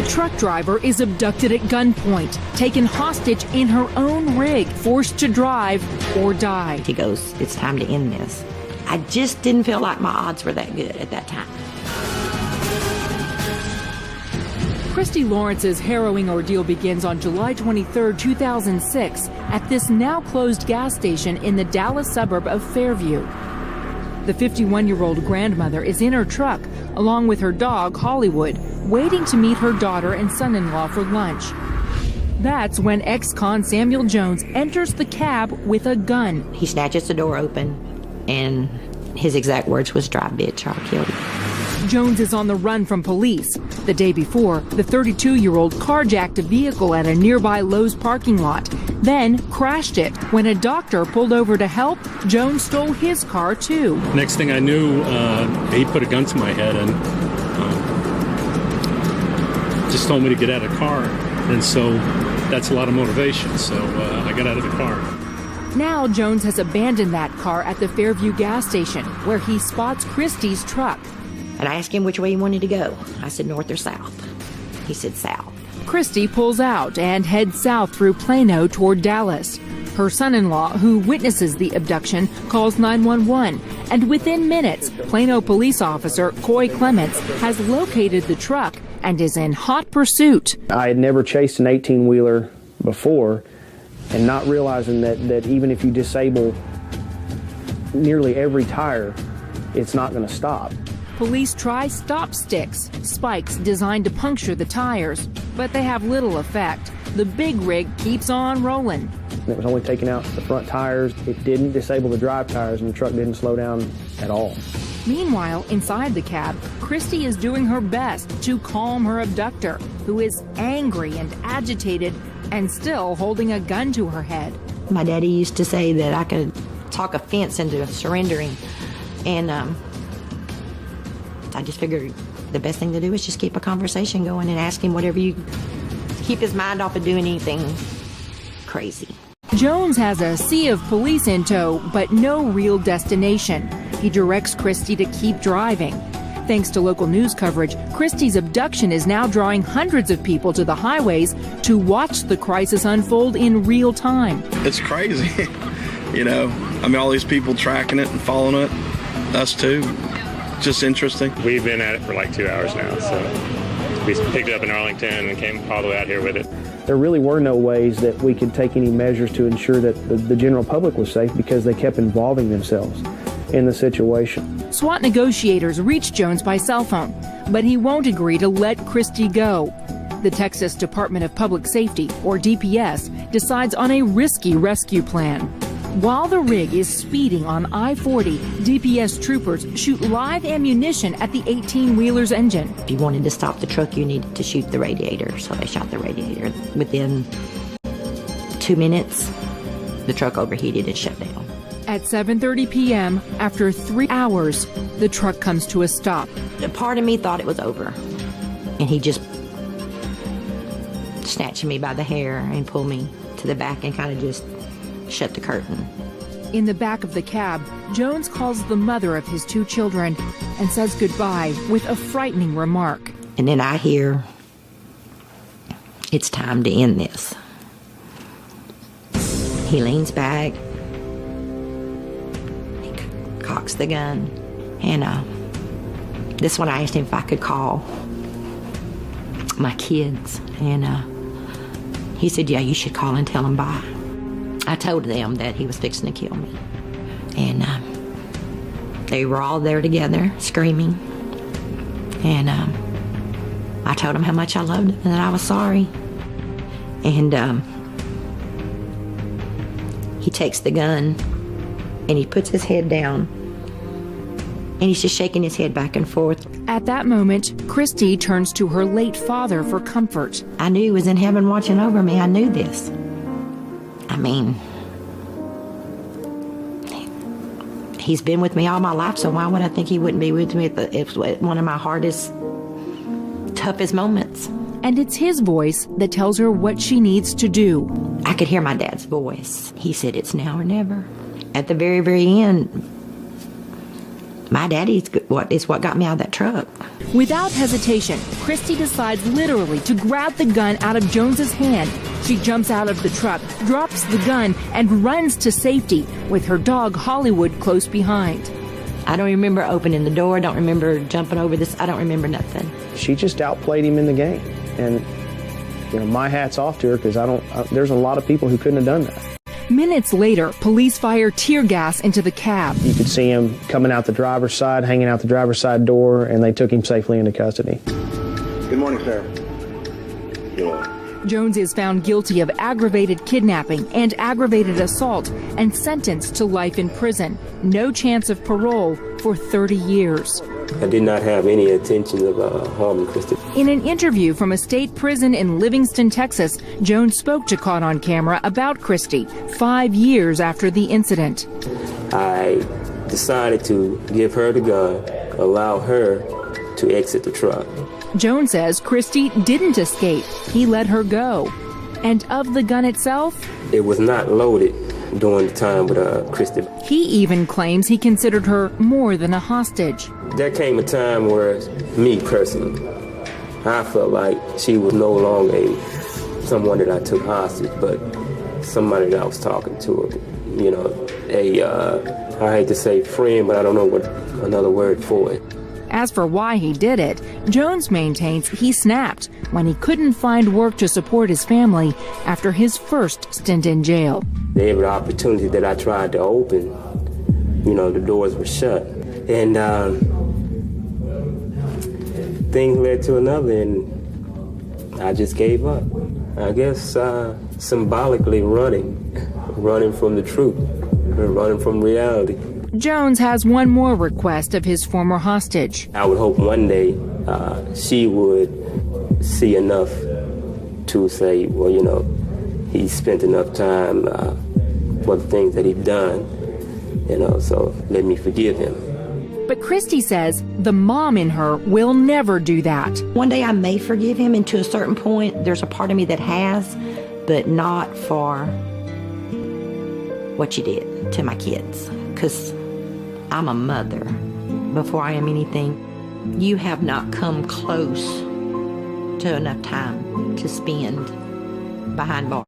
A truck driver is abducted at gunpoint, taken hostage in her own rig, forced to drive or die. He goes, "It's time to end this." I just didn't feel like my odds were that good at that time. Christy Lawrence's harrowing ordeal begins on July 23, 2006, at this now closed gas station in the Dallas suburb of Fairview. The 51-year-old grandmother is in her truck, along with her dog, Hollywood, waiting to meet her daughter and son-in-law for lunch. That's when ex-con Samuel Jones enters the cab with a gun. He snatches the door open, and his exact words was, "Drive, bitch, I'll kill you." Jones is on the run from police. The day before, the 32-year-old carjacked a vehicle at a nearby Lowe's parking lot, then crashed it. When a doctor pulled over to help, Jones stole his car too. Next thing I knew, he put a gun to my head and just told me to get out of the car. And so that's a lot of motivation. So I got out of the car. Now Jones has abandoned that car at the Fairview gas station, where he spots Christy's truck. And I asked him which way he wanted to go. I said, "North or south?" He said, "South." Christy pulls out and heads south through Plano toward Dallas. Her son-in-law, who witnesses the abduction, calls 911, and within minutes, Plano police officer Coy Clements has located the truck and is in hot pursuit. I had never chased an 18-wheeler before, and not realizing that even if you disable nearly every tire, it's not going to stop. Police try stop sticks, spikes designed to puncture the tires, but they have little effect. The big rig keeps on rolling. It was only taking out the front tires. It didn't disable the drive tires, and the truck didn't slow down at all. Meanwhile, inside the cab, Christy is doing her best to calm her abductor, who is angry and agitated and still holding a gun to her head. My daddy used to say that I could talk a fence into surrendering, and I just figured the best thing to do is just keep a conversation going and ask him whatever you keep his mind off of doing anything crazy. Jones has a sea of police in tow, but no real destination. He directs Christy to keep driving. Thanks to local news coverage, Christy's abduction is now drawing hundreds of people to the highways to watch the crisis unfold in real time. It's crazy. You know, I mean, all these people tracking it and following it, us too. Just interesting. We've been at it for like 2 hours now, so we picked it up in Arlington and came all the way out here with it. There really were no ways that we could take any measures to ensure that the general public was safe, because they kept involving themselves in the situation. SWAT negotiators reached Jones by cell phone, but he won't agree to let Christy go. The Texas Department of Public Safety, or DPS, decides on a risky rescue plan. While the rig is speeding on I-40, DPS troopers shoot live ammunition at the 18-wheeler's engine. If you wanted to stop the truck, you needed to shoot the radiator, so they shot the radiator. Within 2 minutes, the truck overheated and shut down. At 7:30 p.m., after 3 hours, the truck comes to a stop. A part of me thought it was over, and he just snatched me by the hair and pulled me to the back and kind of just shut the curtain. In the back of the cab, Jones calls the mother of his 2 children and says goodbye with a frightening remark. And then I hear, "It's time to end this." He leans back, he cocks the gun, and this one I asked him if I could call my kids, and he said, "Yeah, you should call and tell them bye." I told them that he was fixing to kill me, and they were all there together screaming, and I told him how much I loved him and that I was sorry, and he takes the gun and he puts his head down and he's just shaking his head back and forth. At that moment, Christy turns to her late father for comfort. I knew he was in heaven watching over me. I knew this. I mean, he's been with me all my life, so why would I think he wouldn't be with me at one of my hardest, toughest moments? And it's his voice that tells her what she needs to do. I could hear my dad's voice. He said, "It's now or never." At the very, very end, my daddy's what got me out of that truck. Without hesitation, Christy decides literally to grab the gun out of Jones's hand. She jumps out of the truck, drops the gun, and runs to safety with her dog Hollywood close behind. I don't remember opening the door. I don't remember jumping over this. I don't remember nothing. She just outplayed him in the game. And, my hat's off to her because there's a lot of people who couldn't have done that. Minutes later, police fire tear gas into the cab. You could see him coming out the driver's side, hanging out the driver's side door, and they took him safely into custody. Good morning, sir. Good morning. Jones is found guilty of aggravated kidnapping and aggravated assault and sentenced to life in prison. No chance of parole for 30 years. I did not have any intention of harming Christy. In an interview from a state prison in Livingston, Texas, Jones spoke to Caught on Camera about Christy 5 years after the incident. I decided to give her the gun, allow her to exit the truck. Jones says Christy didn't escape. He let her go. And of the gun itself, it was not loaded during the time with Christy. He even claims he considered her more than a hostage. There came a time where, me personally, I felt like she was no longer someone that I took hostage, but somebody that I was talking to. I hate to say friend, but I don't know what another word for it. As for why he did it, Jones maintains he snapped when he couldn't find work to support his family after his first stint in jail. Every opportunity that I tried to open, the doors were shut. And things led to another, and I just gave up. I guess symbolically running from the truth, running from reality. Jones has one more request of his former hostage. I would hope one day she would see enough to say, well, he spent enough time for the things that he's done, so let me forgive him. But Christy says the mom in her will never do that. One day I may forgive him, and to a certain point, there's a part of me that has, but not for what you did to my kids. Because I'm a mother before I am anything. You have not come close to enough time to spend behind bars.